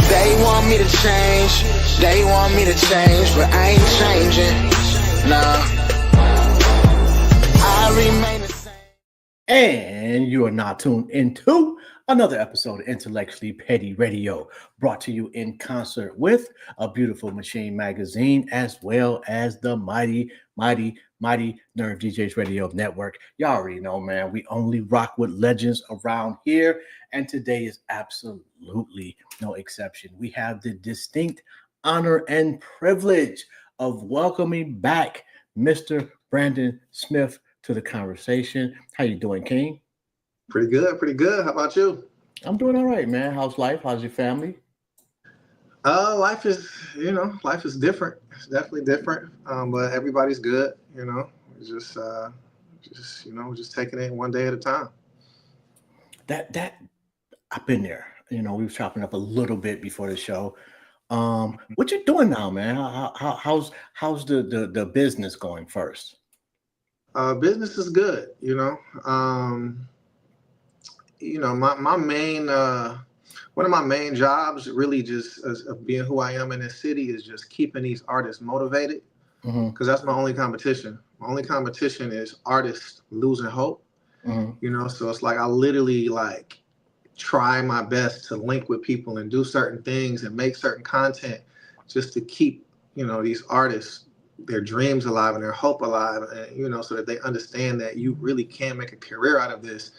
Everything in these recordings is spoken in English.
They want me to change, they want me to change, but I ain't changing, nah. I remain the same. And you are now tuned into another episode of Intellectually Petty Radio, brought to you in concert with A Beautiful Machine magazine, as well as the mighty Nerve DJs Radio Network. Y'all already know, man, we only rock with legends around here, and today is absolutely no exception. We have the distinct honor and privilege of welcoming back Mr. Brandon Smith to the conversation. How you doing, King? Pretty good. How about you? I'm doing all right, man. How's life? How's your family? Life is different. It's definitely different. But everybody's good, It's just taking it one day at a time. That I've been there. We were chopping up a little bit before the show. What you doing now, man? How's the business going first? Business is good, my main one of my main jobs, really, just as of being who I am in this city, is just keeping these artists motivated, because that's my only competition. My only competition is artists losing hope. So it's like I literally try my best to link with people and do certain things and make certain content just to keep these artists, their dreams alive and their hope alive, and so that they understand that you really can make a career out of this.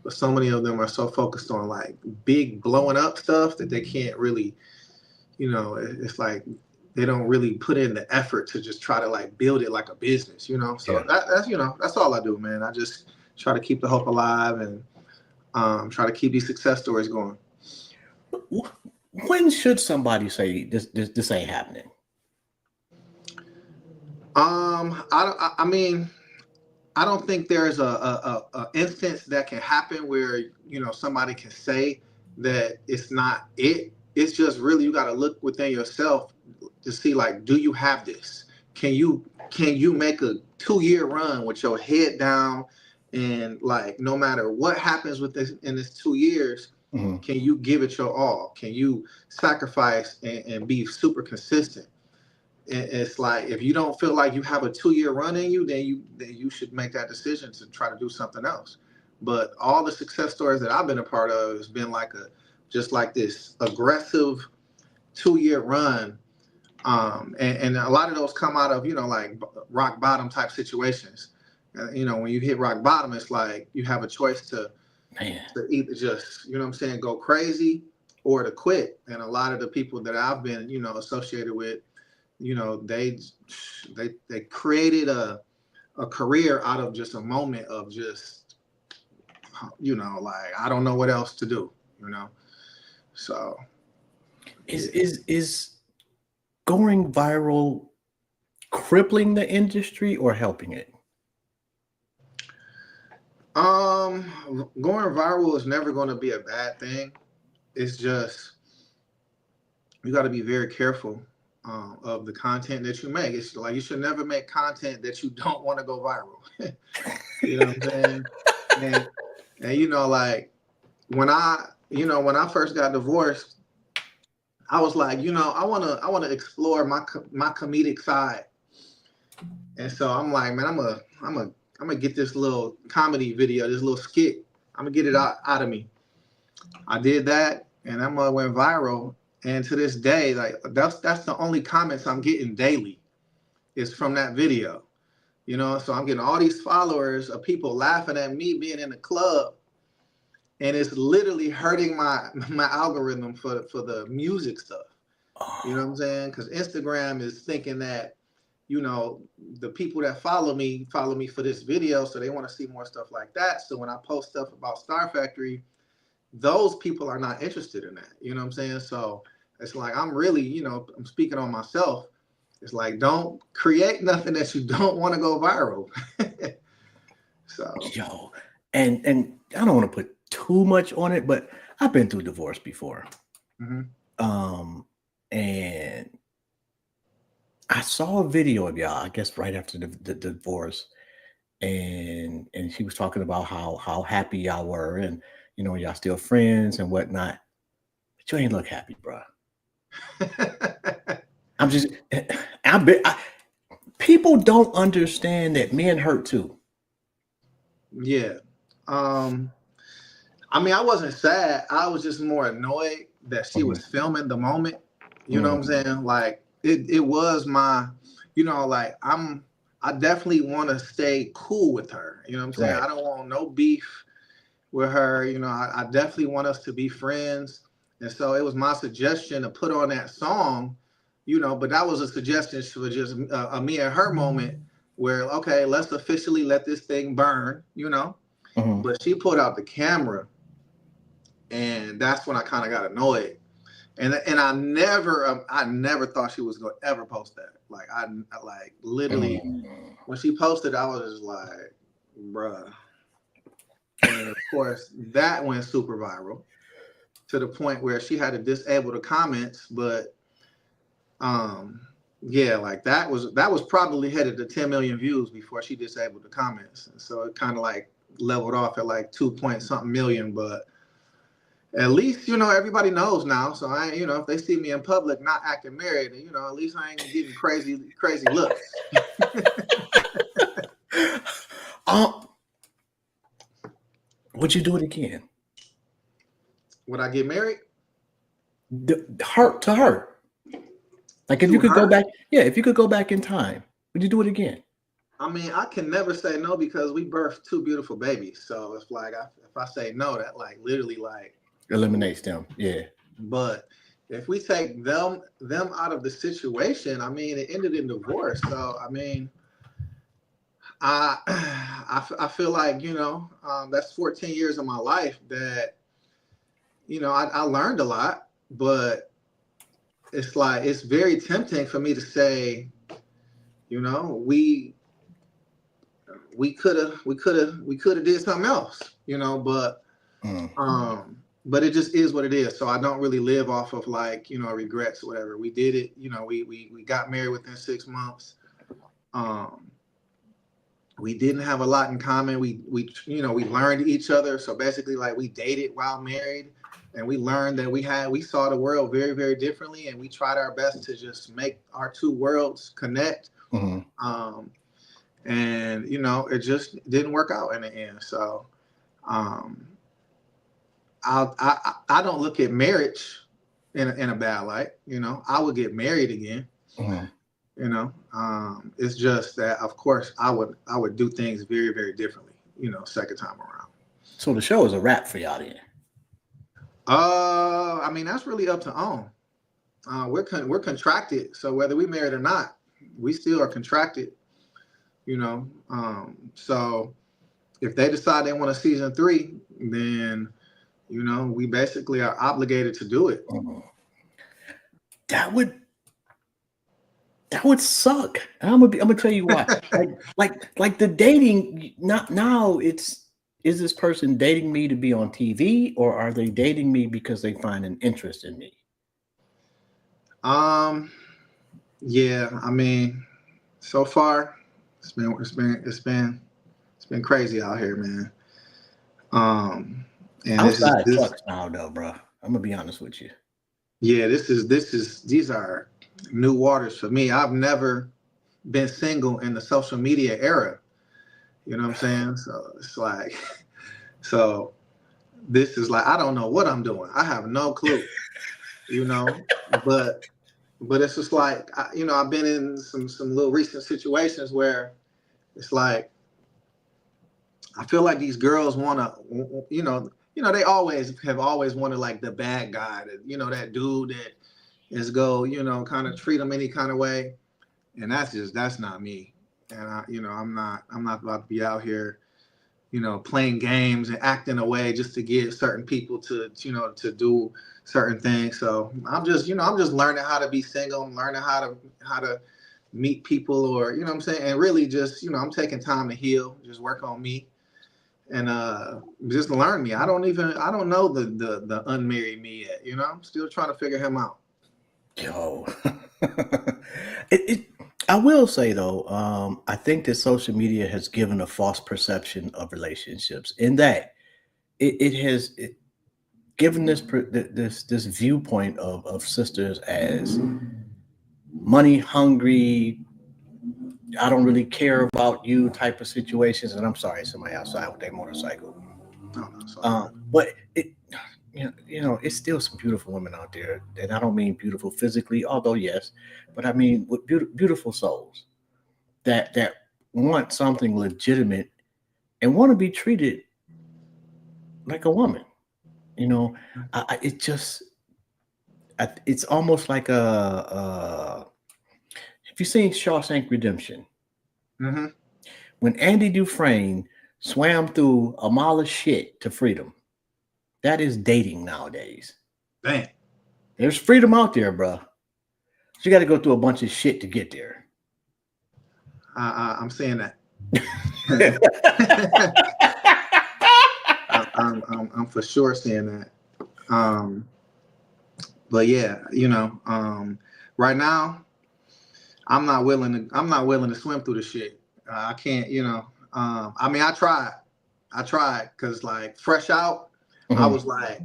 But so many of them are so focused on big blowing up stuff that they can't really, it's like they don't really put in the effort to just try to build it like a business, So yeah. That's all I do, man. I just try to keep the hope alive and try to keep these success stories going. When should somebody say this ain't happening? I don't think there's a instance that can happen where somebody can say that it's not it. It's just really, you got to look within yourself to see, do you have this? Can you make a 2-year run with your head down, and no matter what happens with this in this 2 years, can you give it your all? Can you sacrifice and be super consistent? It's if you don't feel like you have a 2-year run in you, then you should make that decision to try to do something else. But all the success stories that I've been a part of has been just this aggressive 2-year run, and a lot of those come out of rock bottom type situations. When you hit rock bottom, it's you have a choice to either just go crazy or to quit. And a lot of the people that I've been associated with, they created a career out of just a moment of just, I don't know what else to do, So is going viral crippling the industry or helping it? Going viral is never going to be a bad thing. It's just, you got to be very careful of the content that you make. It's you should never make content that you don't want to go viral. You know what I'm saying? And when I first got divorced, I was I want to explore my comedic side. And so I'm man, I'm gonna get this little comedy video, this little skit. I'm gonna get it out of me. I did that, and that mug went viral. And to this day, that's the only comments I'm getting daily is from that video. So I'm getting all these followers of people laughing at me being in the club, and it's literally hurting my algorithm for the music stuff. You know what I'm saying? Because Instagram is thinking that, the people that follow me for this video, so they want to see more stuff like that. So when I post stuff about Star Factory, those people are not interested in that. You know what I'm saying? So it's I'm really, I'm speaking on myself. It's don't create nothing that you don't want to go viral. So and I don't want to put too much on it, but I've been through divorce before. And I saw a video of y'all, I guess right after the divorce, and she was talking about how happy y'all were, and y'all still friends and whatnot. But you ain't look happy, bro. I'm just, I, people don't understand that men hurt too. Yeah. I mean, I wasn't sad. I was just more annoyed that she was filming the moment. You know what I'm saying? Like it was my, like I definitely want to stay cool with her. You know what I'm saying? Right. I don't want no beef with her. I definitely want us to be friends. And so it was my suggestion to put on that song, but that was a suggestion for just a me and her moment where, okay, let's officially let this thing burn, But she pulled out the camera, and that's when I kind of got annoyed. And I never thought she was going to ever post that. Like I literally when she posted, I was just like, bruh. And of course, that went super viral to the point where she had to disable the comments. But yeah, like that was probably headed to 10 million views before she disabled the comments. And so it kind of like leveled off at like 2 point something million. But at least, everybody knows now. So I, if they see me in public not acting married, at least I ain't getting crazy looks. Would you do it again? Would I get married? To her. Like if you could go back, if you could go back in time, would you do it again? I mean, I can never say no because we birthed 2 beautiful babies. So it's like if I say no, that like literally like eliminates them. Yeah. But if we take them out of the situation, I mean, it ended in divorce. So I mean, I feel like that's 14 years of my life that I learned a lot, but it's like it's very tempting for me to say, we could have did something else, but it just is what it is. So I don't really live off of like, regrets or whatever. We did it, we got married within 6 months. We didn't have a lot in common. We learned each other. So basically like we dated while married, and we learned that we saw the world very, very differently, and we tried our best to just make our 2 worlds connect. And it just didn't work out in the end. So I don't look at marriage in a bad light. I would get married again. It's just that of course I would do things very, very differently, second time around. So the show is a wrap for y'all then? I mean, that's really up to OWN. We're contracted, so whether we married or not, we still are contracted. So if they decide they want a season 3, then we basically are obligated to do it. That would suck. I'm gonna tell you why. like the dating. Not now. Is this person dating me to be on TV, or are they dating me because they find an interest in me? Yeah. I mean, so far it's been crazy out here, man. And outside trucks now, though, bro. I'm gonna be honest with you. Yeah, these are new waters for me. I've never been single in the social media era. You know what I'm saying? So it's like, this is like, I don't know what I'm doing. I have no clue, but it's just like, I've been in some little recent situations where it's like, I feel like these girls want to, they have always wanted like the bad guy, that dude that is kind of treat them any kind of way. And that's not me. And I'm not about to be out here, playing games and acting a way just to get certain people to do certain things. So I'm just learning how to be single. I'm learning how to meet people, or, what I'm saying? And really just, I'm taking time to heal, just work on me and just learn me. I don't know the unmarried me yet, I'm still trying to figure him out. Yo, I will say though, I think that social media has given a false perception of relationships in that it has given this viewpoint of sisters as money hungry, I don't really care about you type of situations. And I'm sorry, somebody outside with their motorcycle. No, no, sorry. But it, it's still some beautiful women out there, and I don't mean beautiful physically, although yes, but I mean with beautiful souls that want something legitimate and want to be treated like a woman. It just, it's almost like have you seen Shawshank Redemption? Mm-hmm. When Andy Dufresne swam through a mile of shit to freedom, that is dating nowadays. Damn. There's freedom out there, bro. So you got to go through a bunch of shit to get there. I'm saying that. I'm for sure saying that. But yeah, right now, I'm not willing to swim through the shit. I can't, I mean, I tried because like fresh out, I was like,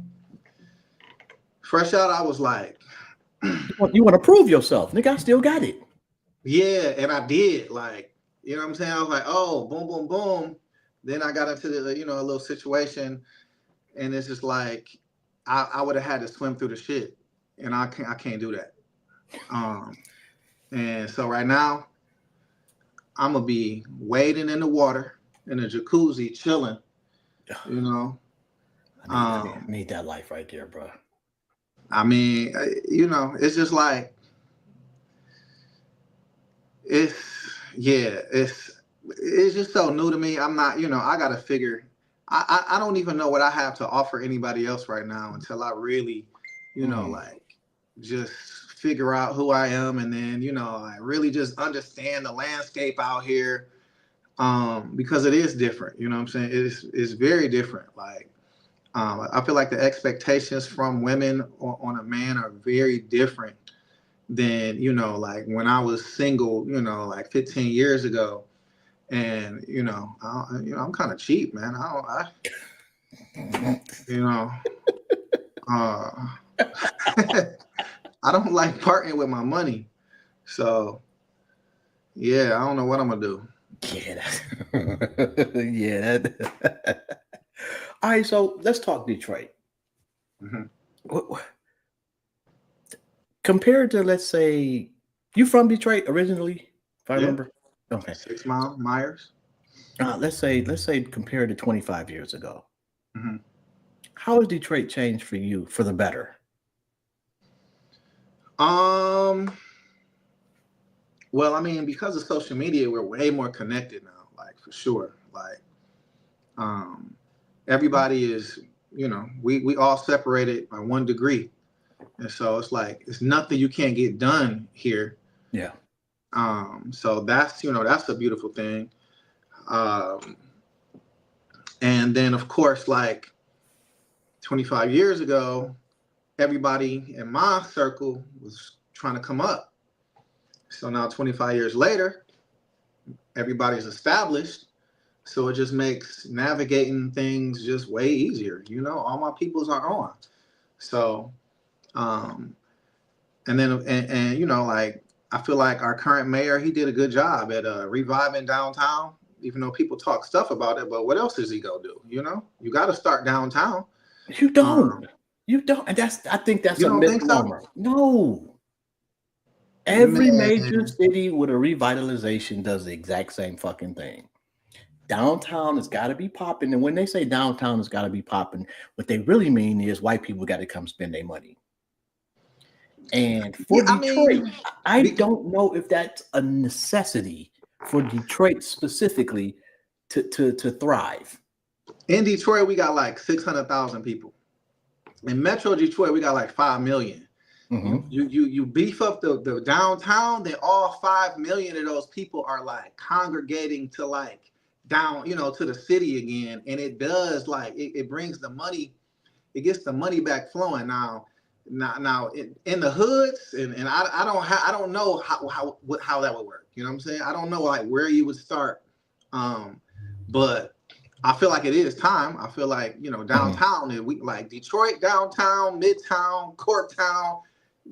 you want to prove yourself, nigga. I still got it. Yeah, and I did, like, you know what I'm saying? I was like, oh, boom, boom, boom. Then I got into the, a little situation, and it's just like I would have had to swim through the shit, and I can't do that. And so right now, I'm gonna be wading in the water in a jacuzzi, chilling. I need that life right there, bro. I mean, it's just like it's just so new to me. I'm not, I gotta figure. I don't even know what I have to offer anybody else right now until I really, like just figure out who I am, and then I really just understand the landscape out here, because it is different. You know what I'm saying? It's very different. Like, I feel like the expectations from women on a man are very different than like when I was single, like 15 years ago. And I'm kind of cheap, man. I don't like parting with my money. So yeah, I don't know what I'm gonna do. Yeah. All right, so let's talk Detroit. Mm-hmm. Compared to, let's say, you from Detroit originally, if I remember. Okay. 6 Mile, Myers. Let's say compared to 25 years ago. Mm-hmm. How has Detroit changed for you for the better? Well, I mean, because of social media, we're way more connected now, like for sure. Like, everybody is, we all separated by 1 degree. And so it's like, it's nothing you can't get done here. Yeah. So that's, that's a beautiful thing. And then of course, like 25 years ago, everybody in my circle was trying to come up. So now 25 years later, everybody's established. So it just makes navigating things just way easier. All my peoples are on. So, and then, like, I feel like our current mayor, he did a good job at reviving downtown, even though people talk stuff about it. But what else is he gonna do? You got to start downtown. You don't. And I think that's a misnomer. So? No. Every major city with a revitalization does the exact same fucking thing. Downtown has got to be popping. And when they say downtown has got to be popping, what they really mean is white people got to come spend their money. And for Detroit, I don't know if that's a necessity for Detroit specifically to thrive. In Detroit, we got like 600,000 people. In Metro Detroit, we got like 5 million. Mm-hmm. You beef up the downtown, then all 5 million of those people are like congregating to like down, to the city again. And it does, like, it brings the money, it gets the money back flowing. Now in the hoods, and I don't know how that would work. You know what I'm saying? I don't know like where you would start. But I feel like it is time. I feel like, you know, downtown, we like Detroit, downtown, Midtown, Corktown,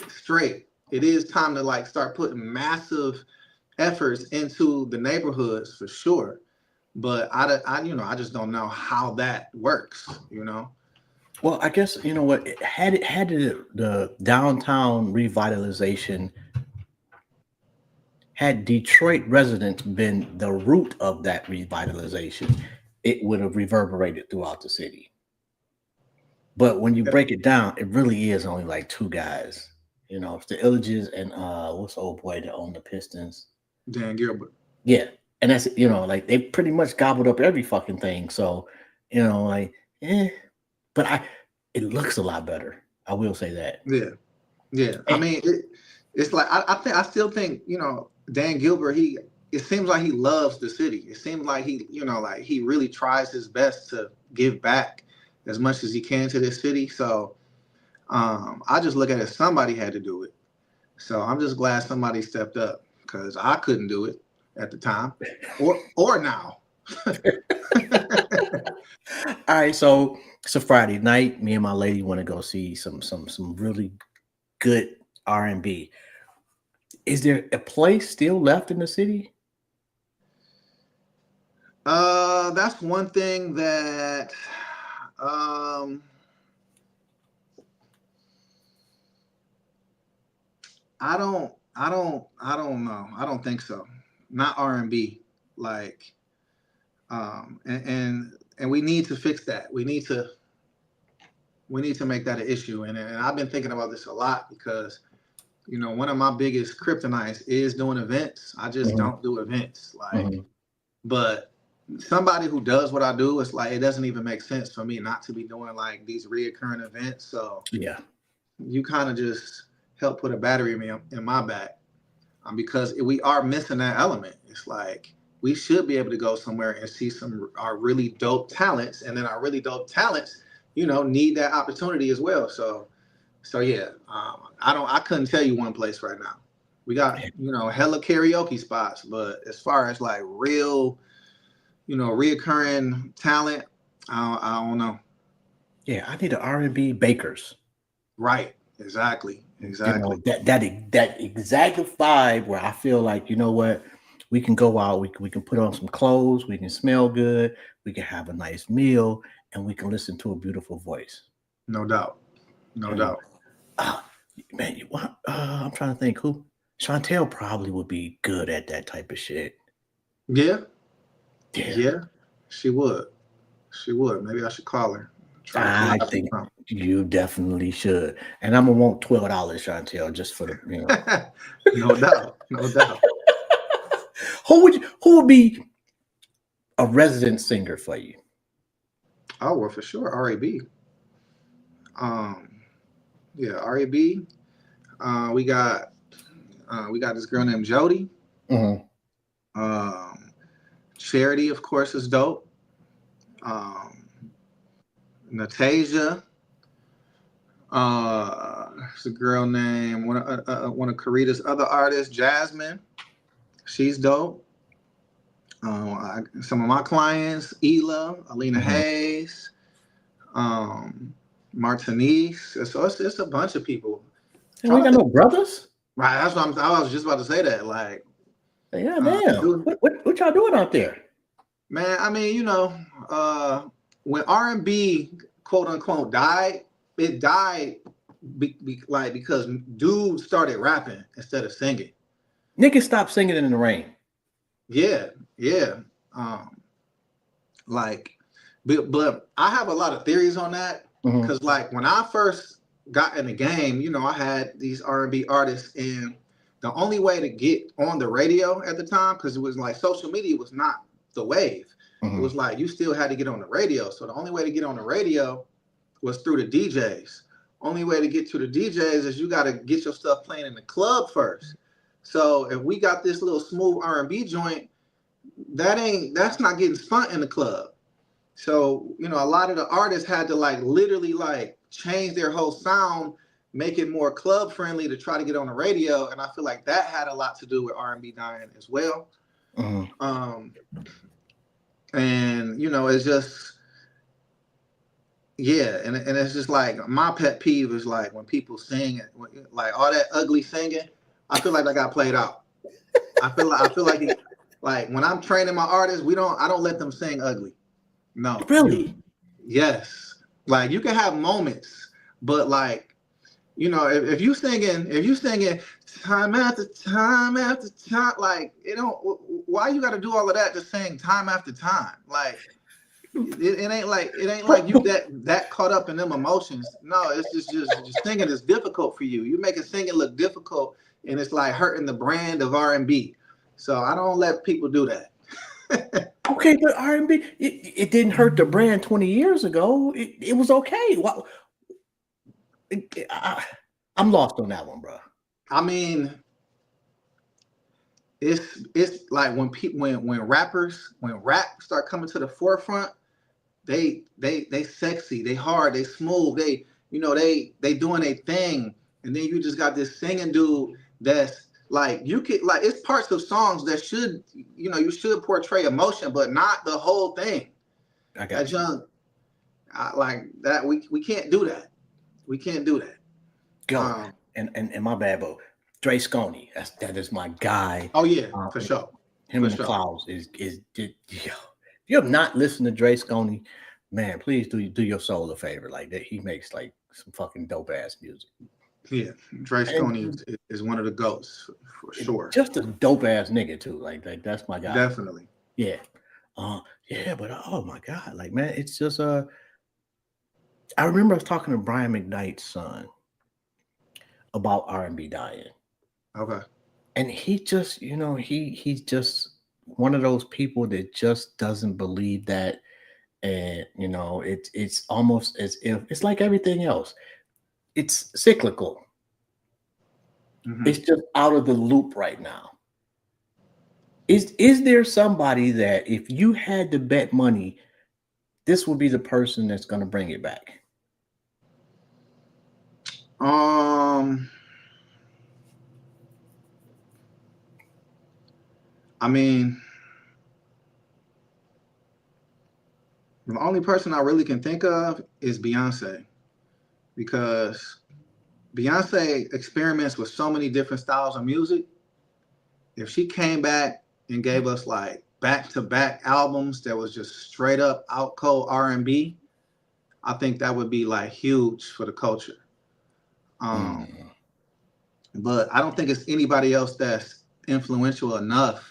straight. It is time to like start putting massive efforts into the neighborhoods for sure. But you know, I just don't know how that works, you know. Well, I guess you know what had the downtown revitalization, had Detroit residents been the root of that revitalization, it would have reverberated throughout the city. But when you break it down, it really is only like two guys. You know, it's the Illages and what's the old boy that owned the Pistons? Dan Gilbert. Yeah. And that's, you know, like they pretty much gobbled up every fucking thing. So, you know, like, but it looks a lot better. I will say that. Yeah. Yeah. I mean, it's like, I still think, you know, Dan Gilbert, it seems like he loves the city. It seems like he, you know, like he really tries his best to give back as much as he can to this city. So I just look at it, somebody had to do it. So I'm just glad somebody stepped up, because I couldn't do it at the time or now. All right, so it's a Friday night. Me and my lady want to go see some really good R&B. Is there a place still left in the city? That's one thing that I don't know. I don't think so. Not R&B. Like, and we need to fix that. We need to make that an issue. And I've been thinking about this a lot, because, you know, one of my biggest kryptonites is doing events. I just don't do events. Like, but somebody who does what I do, it's like, it doesn't even make sense for me not to be doing like these reoccurring events. So yeah, you kind of just help put a battery in my back, because we are missing that element. It's like, we should be able to go somewhere and see our really dope talents, and then our really dope talents, you know, need that opportunity as well. So yeah, I couldn't tell you one place right now. We got, you know, hella karaoke spots, but as far as like real, you know, reoccurring talent, I don't know. Yeah, I need an R&B bakers. Right. Exactly. You know, that exact vibe where I feel like, you know what, we can go out, we can put on some clothes, we can smell good, we can have a nice meal, and we can listen to a beautiful voice. No doubt. No doubt. Man, I'm trying to think who. Chantel probably would be good at that type of shit. Yeah. She would. Maybe I should call her. I think you definitely should. And I'm gonna want $12, Chantel, just for the, you know. No doubt. Who would be a resident singer for you? Oh, well, for sure, R.A.B. Yeah, R.A.B. We got this girl named Jody. Charity, of course, is dope. Natasia. There's a girl named one of Karita's other artists, Jasmine. She's dope. Some of my clients, Ela, Alina Hayes, Martinique. So it's a bunch of people. And we got no brothers? Right, that's what I was just about to say that. Like, yeah, damn. What y'all doing out there? Man, I mean, you know, when R&B, quote unquote, died, it died because dudes started rapping instead of singing. Niggas stopped singing in the rain. Yeah. But I have a lot of theories on that, because like when I first got in the game, you know, I had these R&B artists, and the only way to get on the radio at the time, because it was like social media was not the wave. It was like you still had to get on the radio. So the only way to get on the radio was through the DJs. Only way to get to the DJs is you got to get your stuff playing in the club first. So if we got this little smooth R&B joint, that's not getting spun in the club. So, you know, a lot of the artists had to like literally like change their whole sound, make it more club friendly to try to get on the radio. And I feel like that had a lot to do with R&B dying as well. And it's just, yeah, and it's just like my pet peeve is like when people sing like all that ugly singing. I feel like that got played out. I feel like when I'm training my artists, I don't let them sing ugly. No, Really? yes, like you can have moments, but like if you singing time after time, like why you got to do all of that to sing time after time? Like it ain't like you that caught up in them emotions. No, it's just singing is difficult for you. You making singing look difficult, and it's like hurting the brand of R&B. So I don't let people do that. Okay, but R&B, it didn't hurt the brand 20 years ago. It was okay. I'm lost on that one, bro. I mean, it's like when people when rap start coming to the forefront, they sexy, they hard, they smooth, they doing a thing, and then you just got this singing dude that's like you could like it's parts of songs that should you should portray emotion, but not the whole thing. I got you. Like that we can't do that. We can't do that. Go and my bad, bro. Dre Sconey, that is my guy. Oh yeah, for sure. Him and the Clouds is yo. You have not listened to Dre Sconey, man, please do your soul a favor. Like that, he makes like some fucking dope ass music. Yeah, Dre Sconey is one of the goats for sure. Just a dope ass nigga too. Like that's my guy. Definitely. Yeah. Yeah, but oh my God, like man, it's just I remember I was talking to Brian McKnight's son about R&B dying. Okay. And he just, he's just one of those people that just doesn't believe that. And it's almost as if it's like everything else. It's cyclical. Mm-hmm. It's just out of the loop right now. Is there somebody that if you had to bet money, this would be the person that's going to bring it back? I mean, the only person I really can think of is Beyonce, because Beyonce experiments with so many different styles of music. If she came back and gave us like back-to-back albums that was just straight up out cold R&B, I think that would be like huge for the culture. But I don't think it's anybody else that's influential enough,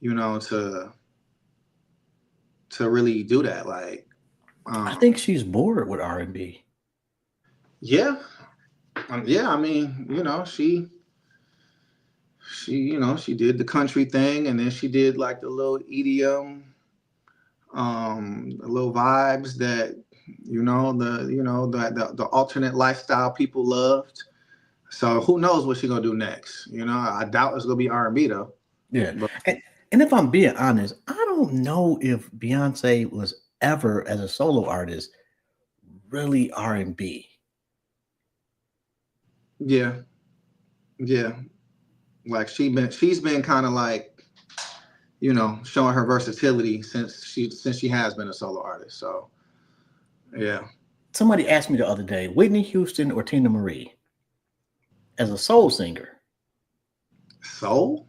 to really do that. Like, I think she's bored with R&B. Yeah. Yeah. I mean, she did the country thing, and then she did like the little EDM, the little vibes that, the alternate lifestyle people loved. So who knows what she's gonna do next? I doubt it's gonna be R&B though. Yeah. And if I'm being honest, I don't know if Beyonce was ever, as a solo artist, really R&B. Yeah. Like she's been kind of like, showing her versatility since she has been a solo artist. So, yeah. Somebody asked me the other day, Whitney Houston or Tina Marie as a soul singer. Soul?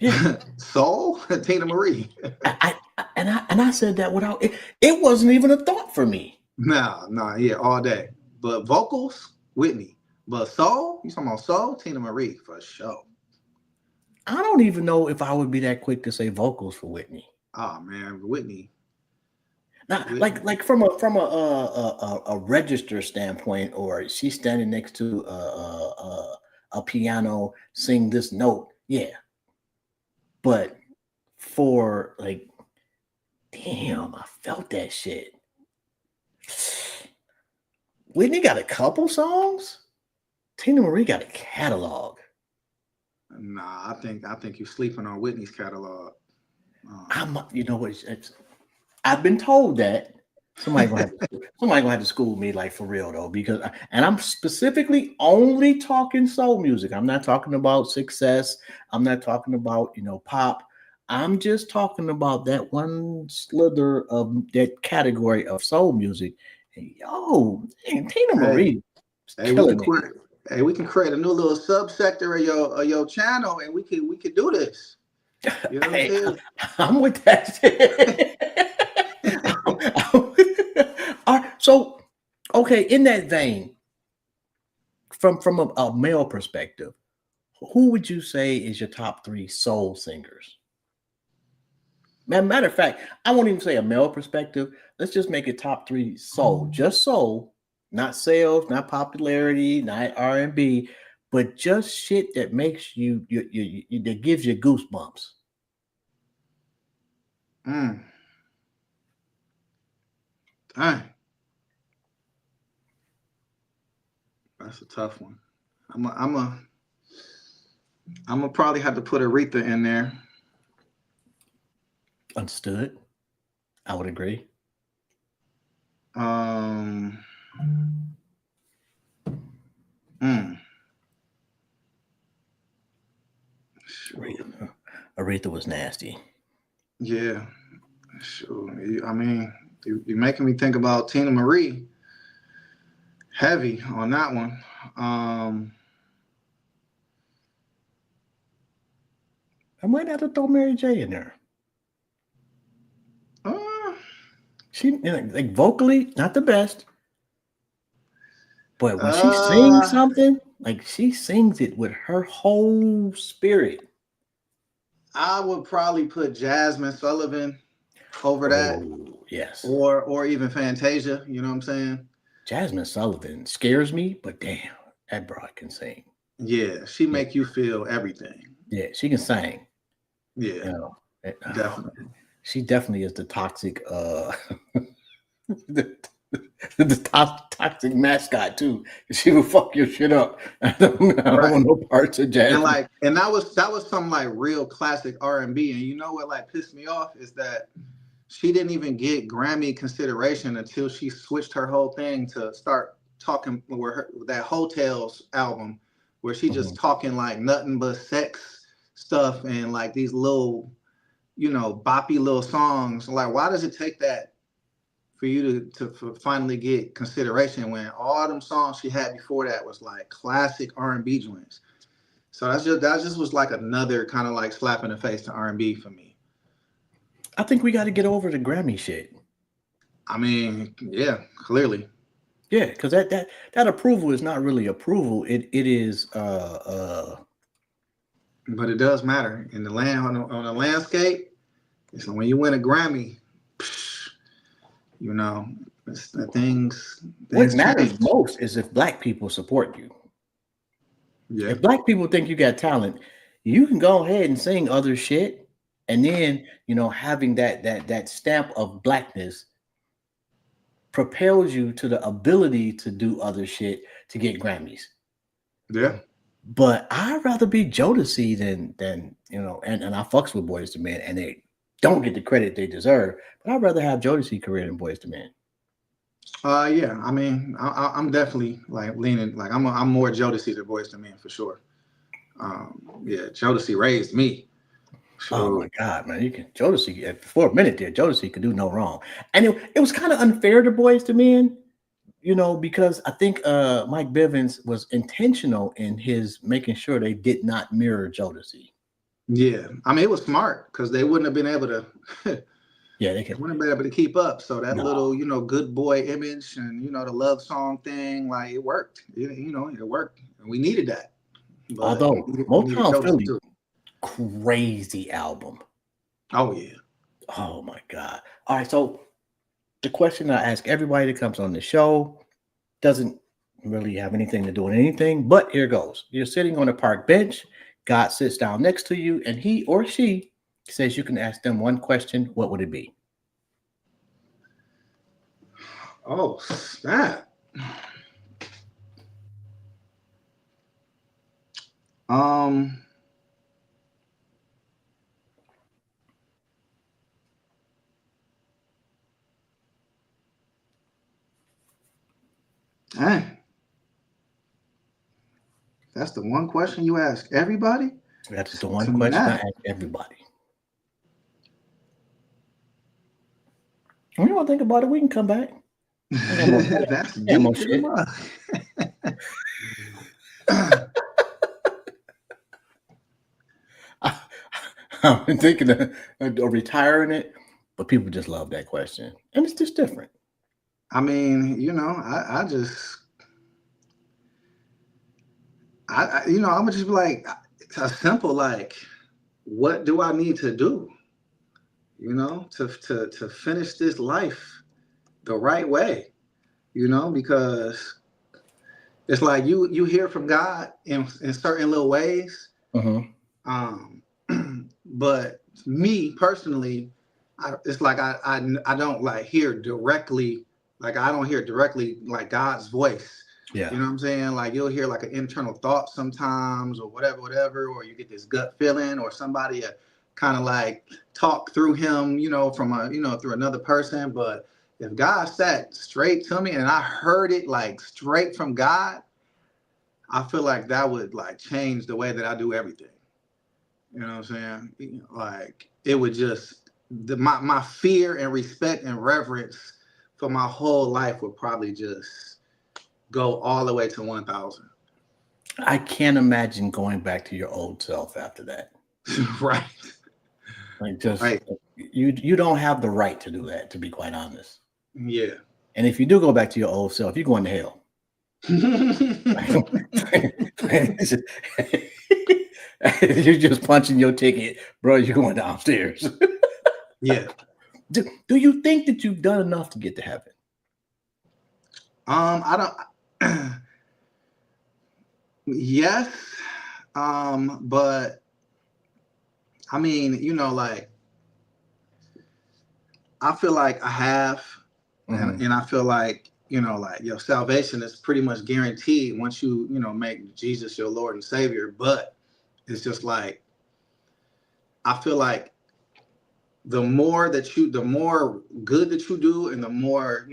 Yeah. Soul? Tina Marie. I said that without it wasn't even a thought for me. No, yeah, all day. But vocals, Whitney. But soul, you talking about soul? Tina Marie for sure. I don't even know if I would be that quick to say vocals for Whitney. Oh man, Whitney. Now, like from a register standpoint, or she's standing next to a piano, sing this note, yeah. But for like, damn, I felt that shit. Whitney got a couple songs. Tina Marie got a catalog. Nah, I think you're sleeping on Whitney's catalog. I've been told that somebody gonna have to school me, like, for real though, because I'm specifically only talking soul music. I'm not talking about Success. I'm not talking about pop. I'm just talking about that one slither of that category of soul music. And yo, man, Tina Hey, Marie is hey, we can killing it. create. Hey, we can create a new little subsector of your channel, and we could do this. You know what I'm Hey, saying? I'm with that shit. All right, so, okay, in that vein, from a male perspective, who would you say is your top three soul singers? Matter of fact, I won't even say a male perspective. Let's just make it top three soul, just soul, not sales, not popularity, not R&B, but just shit that makes you that gives you goosebumps. Mm, dang, that's a tough one. I'm a, I'm a, I'm gonna probably have to put Aretha in there. Understood. I would agree. Um, mm, shoot, Aretha was nasty. yeah, sure. I mean, you're making me think about Tina Marie. Heavy on that one. Um, I might have to throw Mary J in there. uh, She like vocally not the best, but when she sings uh, something, like she sings it with her whole spirit. I would probably put Jasmine Sullivan over that, Oh yes, or even Fantasia. You know what I'm saying? Jasmine Sullivan scares me, but damn, that broad can sing. Yeah, she Yeah, make you feel everything. yeah, she can sing. Yeah, You know, definitely. she definitely is the toxic, the, the toxic mascot too. She will fuck your shit up. I don't Right. want no parts of And Jasmine. like, and that was some like real classic R&B. And you know what like pissed me off is that she didn't even get Grammy consideration until she switched her whole thing to start talking where that Hotels album, where she just Mhm. talking like nothing but sex stuff and like these little, boppy little songs. Like, why does it take that for you to finally get consideration when all them songs she had before that was like classic R&B joints? So that just was like another kind of like slap in the face to R&B for me. I think we got to get over the Grammy shit. I mean, yeah, clearly. Yeah, because that approval is not really approval. It is But it does matter in the land on the landscape. It's when you win a Grammy, you know, it's the what things matters change. most is if black people support you. Yeah, If black people think you got talent, you can go ahead and sing other shit, and then having that stamp of blackness propels you to the ability to do other shit to get Grammys. yeah, But I'd rather be Jodeci than and I fucks with Boys to Men, and they don't get the credit they deserve. But I'd rather have Jodeci career than Boys to Men. yeah. I mean, I'm definitely like leaning like I'm more Jodeci than Boyz II Men for sure. Yeah, Jodeci raised me. Oh my So God, man! You can Jodeci for a minute there. Jodeci could do no wrong, and it was kind of unfair to Boys to Men, because I think Mike Bivins was intentional in his making sure they did not mirror Jodeci. yeah, I mean it was smart because they wouldn't have been able to. Yeah, they They could. wouldn't have been able to keep up. So that No, little, good boy image and the love song thing, like it worked. It worked, and we needed that. But we although needed we needed Motown Jodeci Philly, too. crazy album. Oh yeah. Oh my God! All right, so the question I ask everybody that comes on the show doesn't really have anything to do with anything, but here goes. You're sitting on a park bench. God sits down next to you, and he or she says you can ask them one question. What would it be? Oh snap. Um. Dang, that's the one question you ask everybody. That's the So one to me question I that. ask everybody. When you want to think about it, we can come back. That's Yeah, more deep in the shit. mud. I've been thinking of retiring it, but people just love that question, and it's just different. I mean, I just, I'm just like, it's a simple like, what do I need to do, to finish this life the right way, because it's like you hear from God in certain little ways. Mm-hmm. But me personally, it's like I don't like hear directly, like I don't hear directly like God's voice. Yeah. You know what I'm saying? Like you'll hear like an internal thought sometimes or whatever, or you get this gut feeling or somebody kind of like talk through him, through another person. But if God sat straight to me and I heard it like straight from God, I feel like that would like change the way that I do everything. You know what I'm saying? Like it would just my fear and respect and reverence for my whole life would probably just go all the way to 1,000. I can't imagine going back to your old self after that. Right. Like just Right. you don't have the right to do that, to be quite honest. Yeah. And if you do go back to your old self, you're going to hell. You're just punching your ticket, bro. You're going downstairs. Yeah. Do you think that you've done enough to get to heaven? I don't. Yes. But I mean, like I feel like I have, and I feel like like your salvation is pretty much guaranteed once you make Jesus your Lord and Savior. But it's just like I feel like the more good that you do, and the more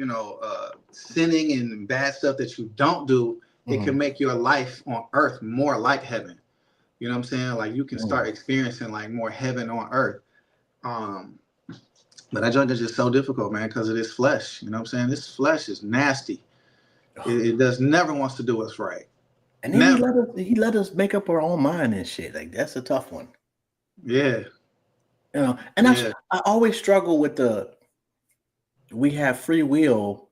sinning and bad stuff that you don't do, it can make your life on earth more like heaven. You know what I'm saying? Like you can start experiencing like more heaven on earth. But that joint is just so difficult, man, because of this flesh. You know what I'm saying? This flesh is nasty. It does never wants to do us right. And then he let us make up our own mind and shit. Like that's a tough one. Yeah. And I always struggle with we have free will,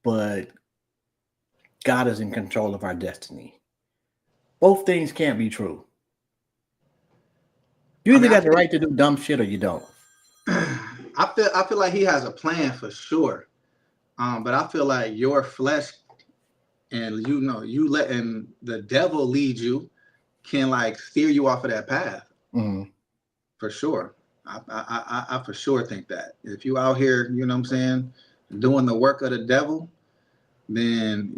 but God is in control of our destiny. Both things can't be true. You either got the right to do dumb shit or you don't. I feel like he has a plan for sure. But I feel like your flesh and you letting the devil lead you can like steer you off of that path. For sure. I for sure think that if you out here, you know what I'm saying, doing the work of the devil, then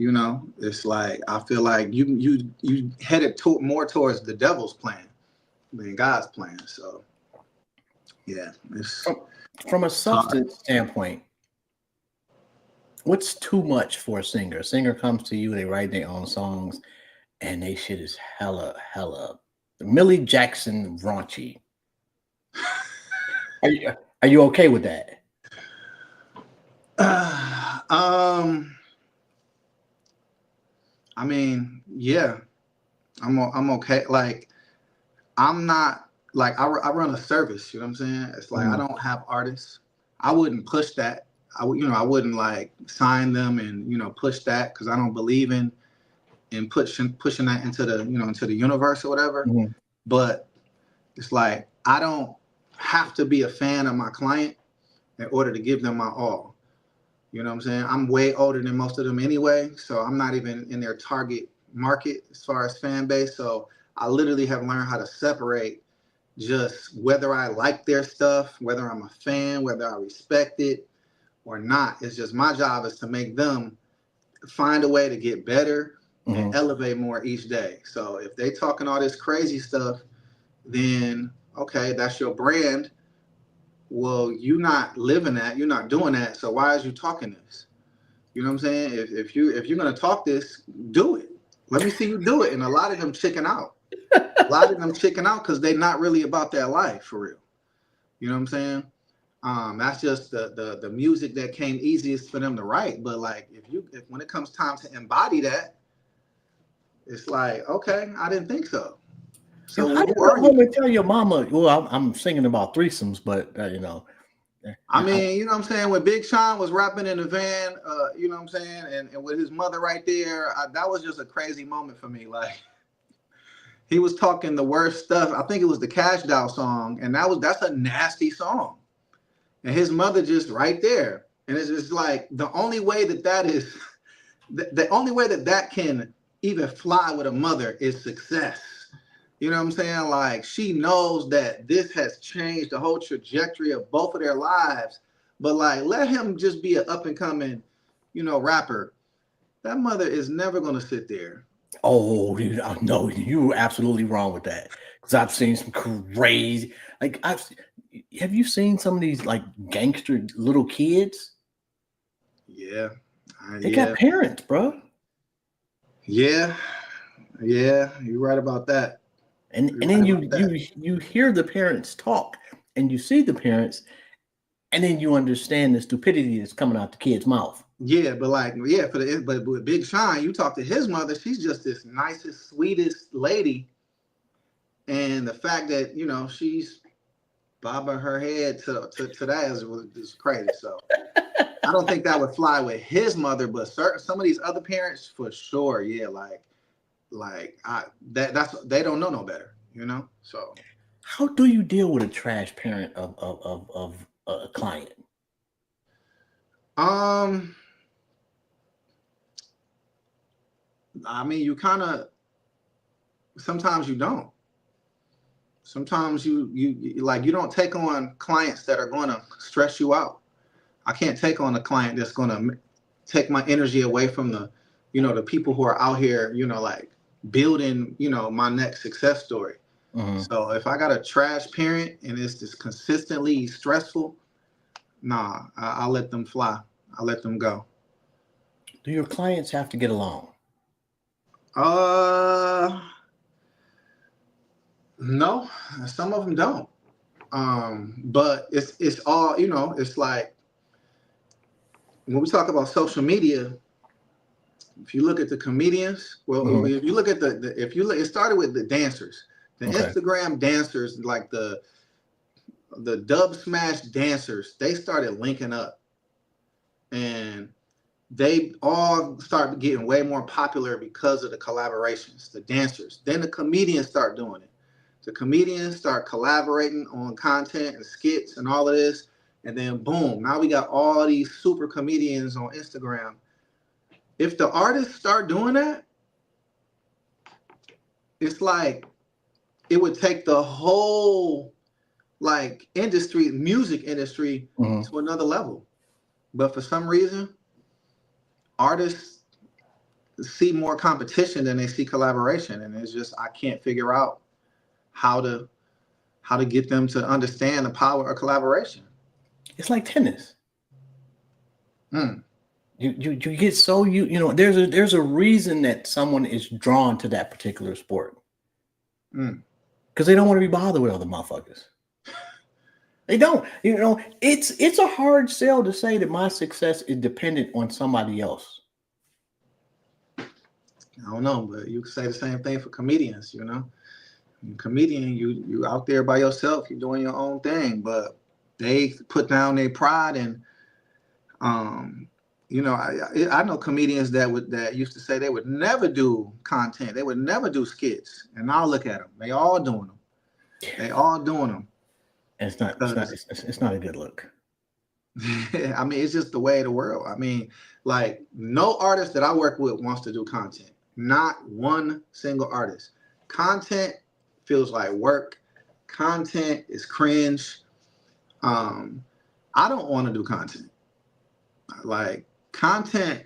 it's like I feel like you headed more towards the devil's plan than God's plan. So yeah, from a substance standpoint, what's too much for a singer? A singer comes to you, they write their own songs, and they shit is hella Millie Jackson raunchy. Are you okay with that? I mean, yeah, I'm okay. Like, I'm not like I run a service. You know what I'm saying? It's like I don't have artists. I wouldn't push that. I wouldn't like sign them and push that because I don't believe in pushing that into the into the universe or whatever. But it's like I don't have to be a fan of my client in order to give them my all. You know what I'm saying? I'm way older than most of them anyway, so I'm not even in their target market as far as fan base. So I literally have learned how to separate just whether I like their stuff, whether I'm a fan, whether I respect it or not. It's just my job is to make them find a way to get better and elevate more each day. So if they talking all this crazy stuff, then okay, that's your brand. Well, you're not living that, you're not doing that. So why is you talking this? You know what I'm saying? If you're gonna talk this, do it. Let me see you do it. And a lot of them chicken out. A lot of them chicken out because they're not really about that life for real. You know what I'm saying? That's just the music that came easiest for them to write. But like if when it comes time to embody that, it's like, okay, I didn't think so. You know, So how do who you go are home you? and tell your mama, well, I'm singing about threesomes, but you know, I mean, you know what I'm saying? When Big Sean was rapping in the van, you know what I'm saying? And with his mother right there, that was just a crazy moment for me. Like he was talking the worst stuff. I think it was the Cash Doll song, and that's a nasty song. And his mother just right there. And it's just like the only way that is the only way that can even fly with a mother is success. You know what I'm saying? Like she knows that this has changed the whole trajectory of both of their lives. But like, let him just be an up and coming, rapper. That mother is never gonna sit there. oh, no, you're absolutely wrong with that. Because I've seen some crazy, like have you seen some of these like gangster little kids? Yeah, They got yeah, parents, bro. yeah, yeah. You're right about that. And You're right then about that. you hear the parents talk, and you see the parents, and then you understand the stupidity that's coming out the kid's mouth. Yeah, but like, yeah, but with Big Sean, you talk to his mother, she's just this nicest, sweetest lady. And the fact that, she's bobbing her head to that is crazy. So I don't think that would fly with his mother, but some of these other parents for sure, yeah, that's they don't know no better, So How do you deal with a trash parent of a client? um I mean you kind of sometimes you don't. Sometimes you like you don't take on clients that are going to stress you out. I can't take on a client that's going to take my energy away from the people who are out here, like building, my next success story. Mhm. So if I got a trash parent and it's just consistently stressful, nah, I'll let them fly. I'll let them go. Do your clients have to get along? Uh, no, some of them don't. But it's all, it's like when we talk about social media, if you look at the comedians, well, Mhm. if you look at if you look, it started with the dancers, the Okay. Instagram dancers, like the dub smash dancers, they started linking up, and they all started getting way more popular because of the collaborations, the dancers. Then the comedians start doing it. The comedians start collaborating on content and skits and all of this, and then boom, now we got all these super comedians on Instagram. If the artists start doing that, it's like it would take the whole like industry, music industry, Mhm. to another level. But for some reason, artists see more competition than they see collaboration, and it's just I can't figure out how to get them to understand the power of collaboration. It's like tennis. Mm, You get so there's a reason that someone is drawn to that particular sport mm. because they don't want to be bothered with other motherfuckers. They don't. It's a hard sell to say that my success is dependent on somebody else. I don't know, but you could say the same thing for comedians. Comedian, you out there by yourself, you're doing your own thing, but they put down their pride and um I know comedians that used to say they would never do content, they would never do skits, and now look at them, they all doing them, they all doing them And because it's not a good look. I mean it's just the way of the world. I mean, like no artist that I work with wants to do content, not one single artist. Content feels like work, content is cringe. um I don't want to do content. Like content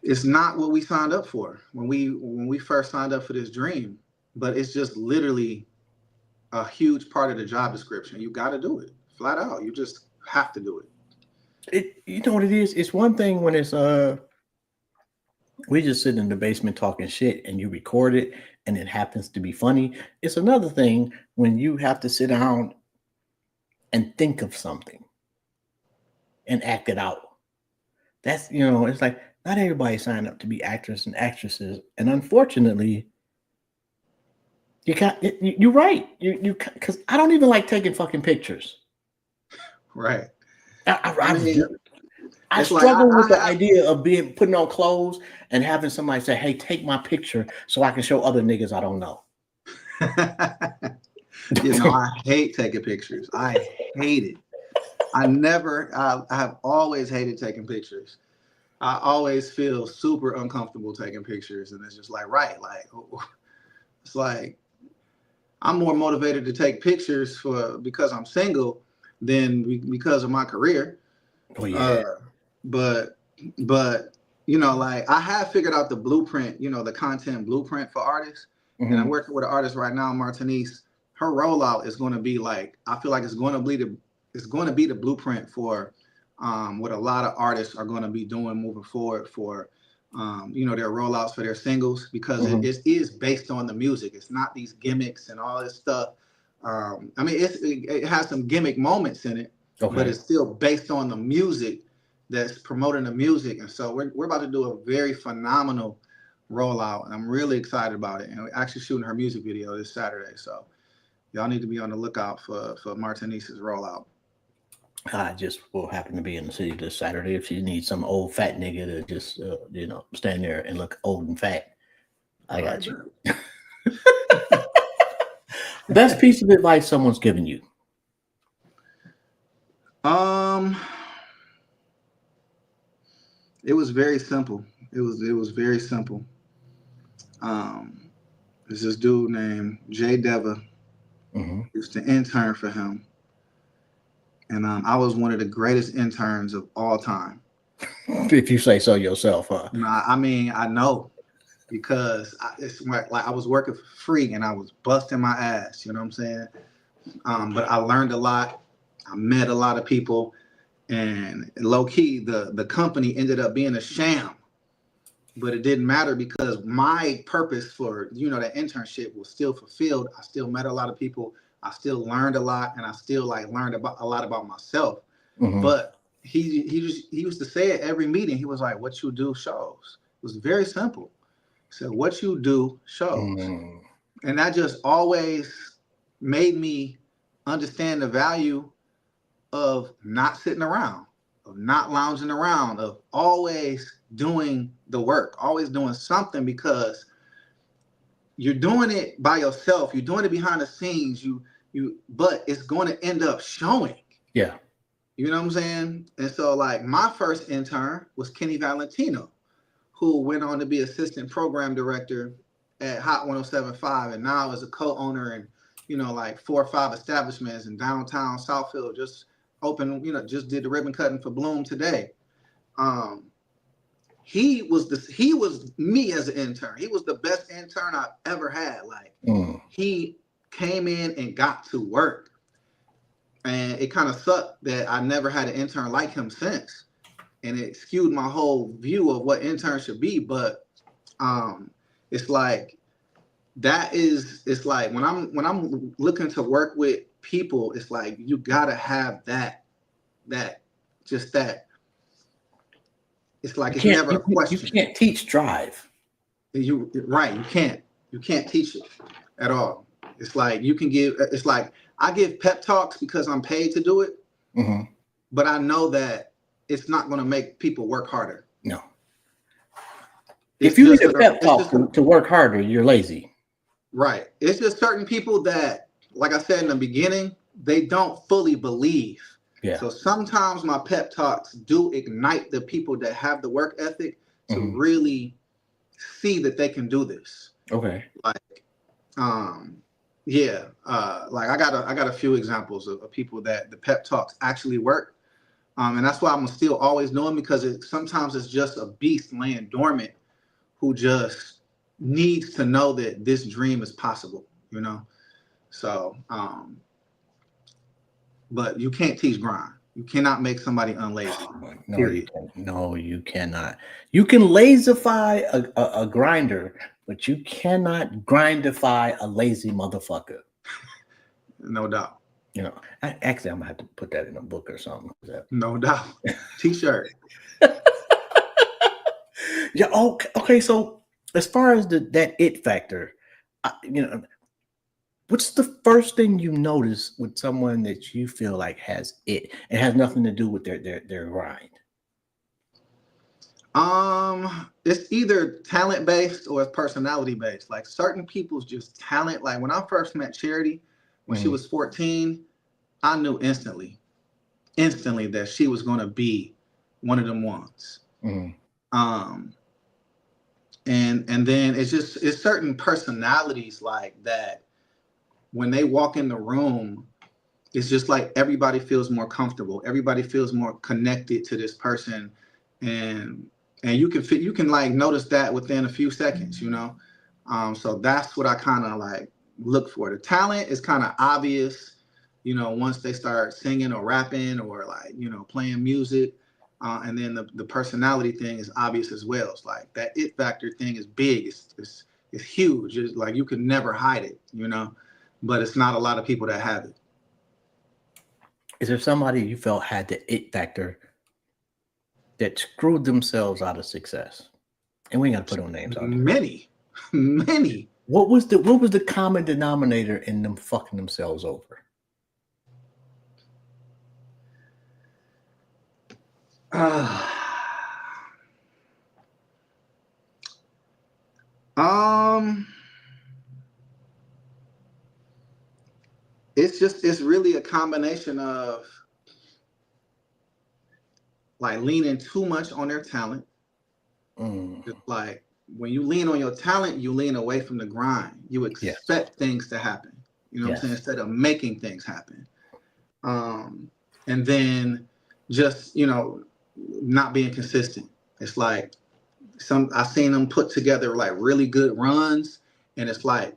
is not what we signed up for when we first signed up for this dream, but it's just literally a huge part of the job description. You got to do it flat out. You just have to do it. You know what it is? It's one thing when it's we just sit in the basement talking shit and you record it and it happens to be funny. It's another thing when you have to sit down and think of something and act it out. That's, you know, it's like not everybody signed up to be actors and actresses, and unfortunately, you're right. You because I don't even like taking fucking pictures. Right. I mean, struggle like, with the idea of putting on clothes and having somebody say, "Hey, take my picture so I can show other niggas I don't know." you know, I hate taking pictures. I hate it. I have always hated taking pictures. I always feel super uncomfortable taking pictures, and it's just like, right, like it's like I'm more motivated to take pictures because I'm single than because of my career. Oh yeah. But you know, like I have figured out the blueprint, you know, the content blueprint for artists. Mm-hmm. And I'm working with an artist right now, Martinez. Her rollout is going to be like, I feel like it's going to be the blueprint for what a lot of artists are going to be doing moving forward for you know, their rollouts for their singles, because Mm-hmm. it is based on the music. It's not these gimmicks and all this stuff. I mean, it has some gimmick moments in it, Okay. but it's still based on the music that's promoting the music. And so we're about to do a very phenomenal rollout, and I'm really excited about it. And we're actually shooting her music video this Saturday. So y'all need to be on the lookout for Martinez's rollout. I just will happen to be in the city this Saturday. If you need some old fat nigga to just, you know, stand there and look old and fat, I got you. Best piece of advice someone's given you? It was very simple. It was very simple. There's this dude named Jay Deva. Mm-hmm. Used to intern for him. And I was one of the greatest interns of all time. If you say so yourself, huh? I mean, I know, because it's like I was working for free and I was busting my ass. You know what I'm saying? But I learned a lot. I met a lot of people, and low key, the company ended up being a sham. But it didn't matter because my purpose for, you know, that internship was still fulfilled. I still met a lot of people. I still learned a lot, and I still learned a lot about myself. Mm-hmm. But he used to say at every meeting, he was like, "What you do shows." It was very simple. He said, "What you do shows." Mm-hmm. And that just always made me understand the value of not sitting around, of not lounging around, of always doing the work, always doing something, because you're doing it by yourself. You're doing it behind the scenes. But it's going to end up showing. Yeah. You know what I'm saying? And so, like, my first intern was Kenny Valentino, who went on to be assistant program director at Hot 107.5, and now is a co-owner in, you know, like 4 or 5 establishments in downtown Southfield. Just opened, you know, just did the ribbon cutting for Bloom today. He was me as an intern. He was the best intern I've ever had. Like, he came in and got to work. And it kind of sucked that I never had an intern like him since. And it skewed my whole view of what interns should be. But it's like it's like when I'm looking to work with people, it's like you gotta have that it's like it's never a question. You can't teach drive. You can't teach it at all. It's like it's like I give pep talks because I'm paid to do it. Mm-hmm. But I know that it's not going to make people work harder. No. If you need a pep talk to work harder, you're lazy. Right. It's just certain people that, like I said in the beginning, they don't fully believe. Yeah. So sometimes my pep talks do ignite the people that have the work ethic to really see that they can do this. Okay. Like, yeah. Like I got a few examples of people that the pep talks actually work. And that's why I'm still always doing, because sometimes it's just a beast laying dormant who just needs to know that this dream is possible, you know? So, but you can't teach grind. You cannot make somebody unlazy. No, you cannot. You can lazify a grinder, but you cannot grindify a lazy motherfucker. No doubt. You know, actually, I'm gonna have to put that in a book or something. No doubt. T-shirt. Yeah. Okay. Okay. So as far as that it factor, you know, what's the first thing you notice with someone that you feel like has it? It has nothing to do with their grind. It's either talent based or it's personality based. Like certain people's just talent. Like when I first met Charity, when she Mm, was 14, I knew instantly that she was gonna be one of them ones. mm, Um, and then it's certain personalities like that when they walk in the room, it's just like everybody feels more comfortable. Everybody feels more connected to this person, and you can like notice that within a few seconds, you know. So that's what I kind of like look for. The talent is kind of obvious, you know, once they start singing or rapping or like playing music. And then the personality thing is obvious as well. It's like that it factor thing is big. It's huge. It's like you can never hide it, you know. But it's not a lot of people that have it. is there somebody you felt had the it factor that screwed themselves out of success? And we ain't got to put no names out there. Many, many. What was the common denominator in them fucking themselves over? Um, it's really a combination of like leaning too much on their talent. Mm, It's like when you lean on your talent, you lean away from the grind. You yes, expect things to happen. You know what I'm saying? yes, Instead of making things happen. Um, and then just not being consistent. It's like I've seen them put together like really good runs, and it's like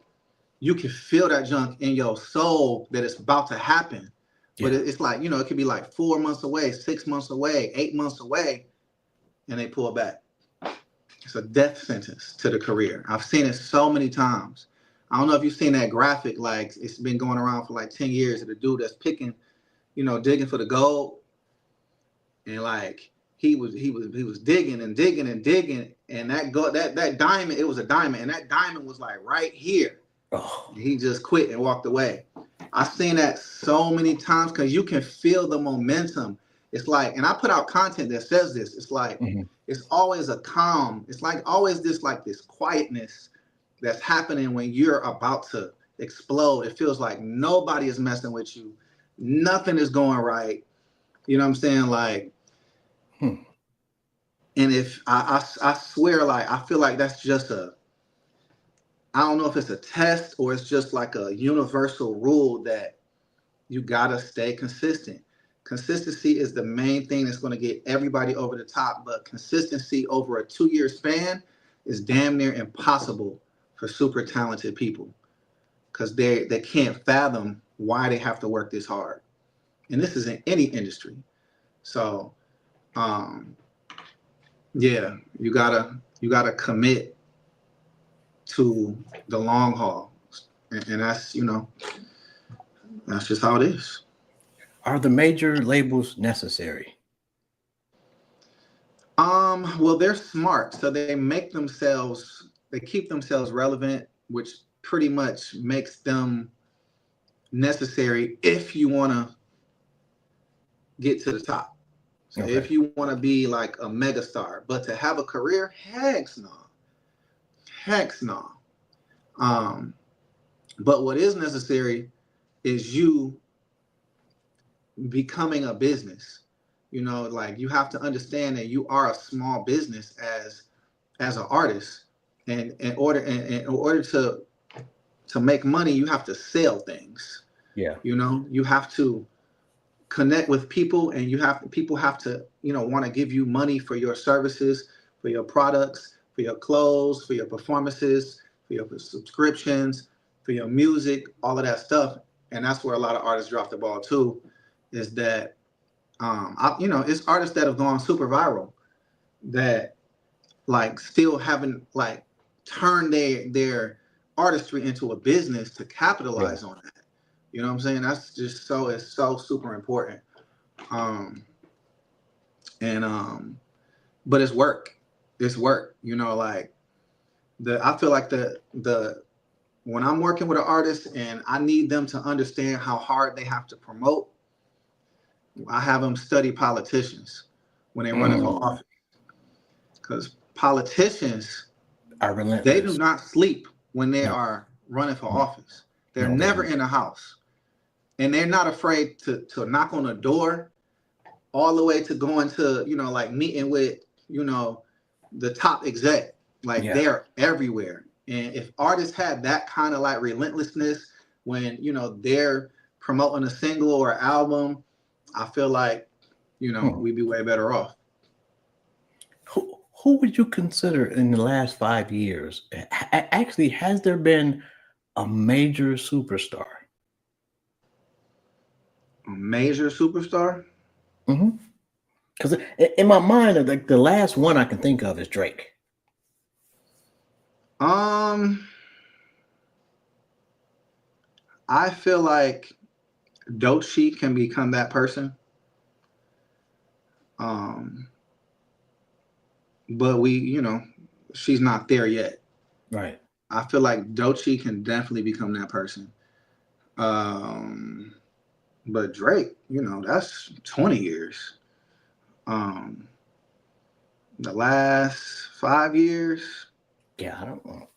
you can feel that junk in your soul that it's about to happen. But yeah. it's like, it could be like 4 months away, 6 months away, 8 months away, and they pull back. It's a death sentence to the career. I've seen it so many times. I don't know if you've seen that graphic, like it's been going around for like 10 years of the dude that's picking, digging for the gold. And like he was digging and digging and digging, and that diamond, it was a diamond, and that diamond was like right here. Oh, He just quit and walked away. I've seen that so many times because you can feel the momentum. It's like, and I put out content that says this. It's like mhm. it's always a calm. It's like always this quietness that's happening when you're about to explode. It feels like nobody is messing with you. Nothing is going right. You know what I'm saying? Like, Hmm. and if I swear, like I feel like that's just I don't know if it's a test or it's just like a universal rule that you gotta stay consistent. Consistency is the main thing that's going to get everybody over the top, but consistency over a 2-year span is damn near impossible for super talented people because they can't fathom why they have to work this hard. And this is in any industry. So yeah, you gotta commit to the long haul. And that's just how it is. Are the major labels necessary? Well, they're smart, so they keep themselves relevant, which pretty much makes them necessary if you want to get to the top. So Okay. if you want to be like a megastar, but to have a career, heck no. Um, but what is necessary is you becoming a business. Like you have to understand that you are a small business as an artist, and in order to make money, you have to sell things. Yeah. You have to connect with people, and people have to want to give you money for your services, for your products, for your clothes, for your performances, for your subscriptions, for your music, all of that stuff. And that's where a lot of artists drop the ball too, is that it's artists that have gone super viral that like still haven't like turned their artistry into a business to Yeah. capitalize on that. You know what I'm saying? That's just it's so super important. Um, and but it's work. It's work. You know, like I feel like the when I'm working with an artist and I need them to understand how hard they have to promote, I have them study politicians when they're running for office. Because politicians, Are they do relentless. not sleep when they No, are running for no, office. They're no, they never don't. in the house. And they're not afraid to knock on a door all the way to going to, you know, like meeting with, you know, the top exec. Like Yeah. they're everywhere. And if artists had that kind of like relentlessness when, you know, they're promoting a single or album, I feel like, you know, Hmm. we'd be way better off. Who would you consider in the last 5 years? Actually, has there been a major superstar? A major superstar? Because in my mind, like the last one I can think of is Drake. Um, I feel like Doechii can become that person. Um, but you know, she's not there yet. Right. I feel like Doechii can definitely become that person. Um, but Drake, you know, that's 20 years. Um, the last 5 years, Yeah, I don't know.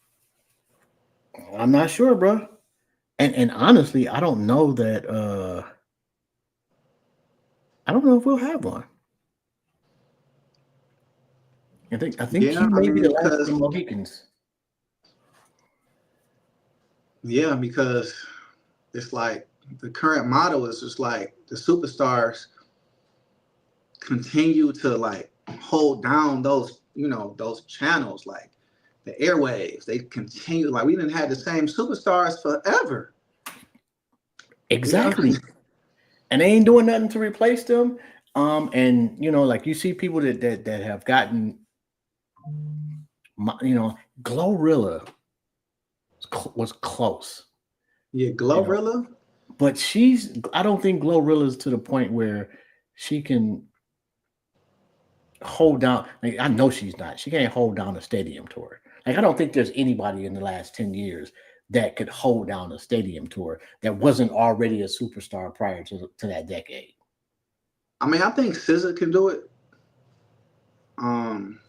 I'm not sure, bro. And honestly, I don't know that. I don't know if we'll have one. I think he yeah, I may be mean, the last of the because Mohicans. yeah, because it's like the current model is just like the superstars continue to like hold down those, you know, those channels, like the airwaves. They continue like we didn't have the same superstars forever. You know, Exactly. And they ain't doing nothing to replace them. And like you see people that have gotten, Glorilla was close, yeah, you know, Glorilla. but I don't think Glorilla's to the point where she can hold down. Like, I know she's not. She can't hold down a stadium tour. Like, I don't think there's anybody in the last 10 years that could hold down a stadium tour that wasn't already a superstar prior to that decade. I mean, I think SZA can do it. Um,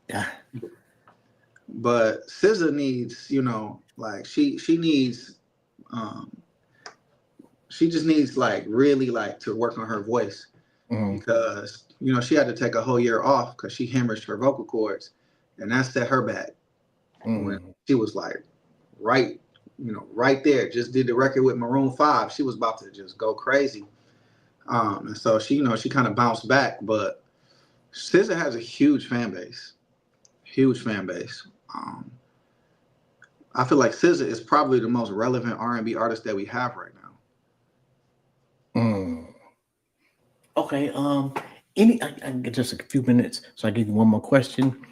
Yeah. but SZA needs, you know, like she needs, um, she just needs like really like to work on her voice Mhm. because you know she had to take a whole year off because she hemorrhaged her vocal cords, and that set her back when Mhm. she was like right, you know, right there. Just did the record with Maroon 5. She was about to just go crazy. And so she, you know, she kind of bounced back, but SZA has a huge fan base, huge fan base. I feel like SZA is probably the most relevant R&B artist that we have right now. Mm. Okay. I get just a few minutes, so I give you one more question.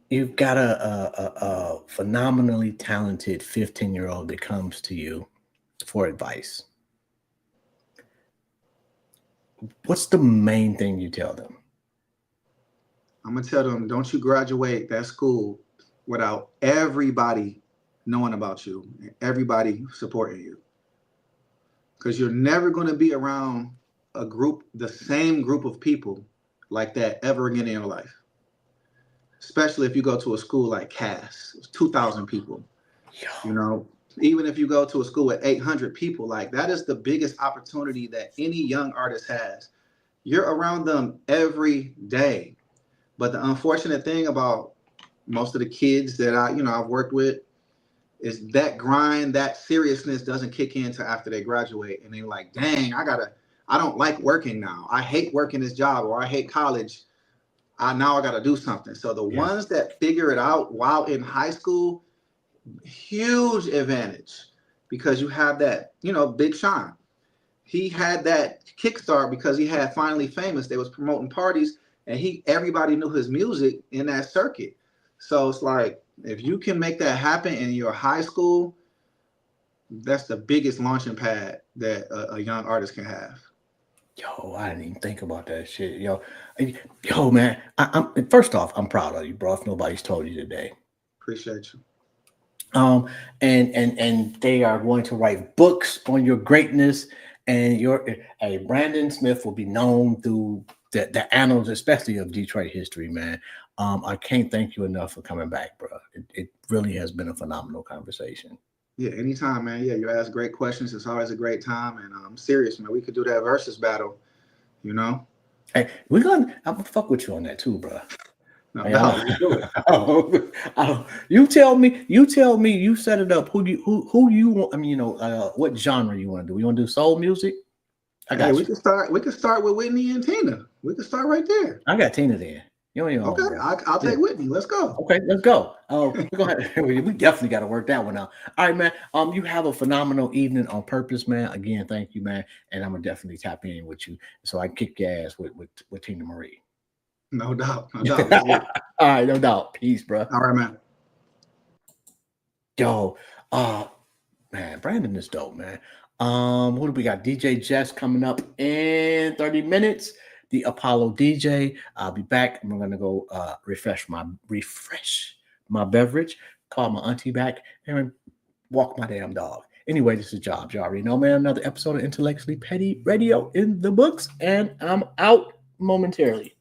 You've got a phenomenally talented 15-year-old that comes to you for advice. What's the main thing you tell them? I'm gonna tell them, don't you graduate that school without everybody knowing about you, and everybody supporting you, because you're never gonna be around the same group of people like that ever again in your life. Especially if you go to a school like Cass, it's 2,000 people. You Yo. know, even if you go to a school with 800 people, like that is the biggest opportunity that any young artist has. You're around them every day. But the unfortunate thing about most of the kids that I've worked with is that grind, that seriousness doesn't kick in until after they graduate, and they're like, "Dang, I don't like working now. I hate working this job, or I hate college. I gotta do something." So the Yeah. ones that figure it out while in high school, huge advantage because you have that, you know, Big Sean. He had that kickstart because he had Finally Famous. They was promoting parties, and everybody knew his music in that circuit. So it's like if you can make that happen in your high school, that's the biggest launching pad that a young artist can have. Yo, I didn't even think about that shit. Yo, man. I'm first off, I'm proud of you, bro. If nobody's told you today. Appreciate you. And they are going to write books on your greatness, and your Brandon Smith will be known through the annals, especially of Detroit history, man. I can't thank you enough for coming back, bro. It really has been a phenomenal conversation. Yeah, anytime, man. Yeah, you ask great questions. It's always a great time, and I'm serious, man. We could do that versus battle, you know. Hey, I'm gonna fuck with you on that too, bro. No, Hey, no, you do it. you tell me, you set it up. Who you want? I mean, what genre you want to do? You want to do soul music? I got Hey, you. we could start with Whitney and Tina. We could start right there. I got Tina there. You don't even Okay, I'll take Whitney. Let's go. Okay, let's go. We're gonna we definitely got to work that one out. All right, man. You have a phenomenal evening on purpose, man. Again, thank you, man. And I'm gonna definitely tap in with you so I can kick your ass with Tina Marie. No doubt. No doubt. All right, no doubt. Peace, bro. All right, man. Yo, man, Brandon is dope, man. Who do we got? DJ Jess coming up in 30 minutes. The Apollo DJ. I'll be back. I'm gonna go refresh my beverage, call my auntie back, and walk my damn dog. Anyway, this is Jobs. You already know, man. Another episode of Intellectually Petty Radio in the books, and I'm out momentarily.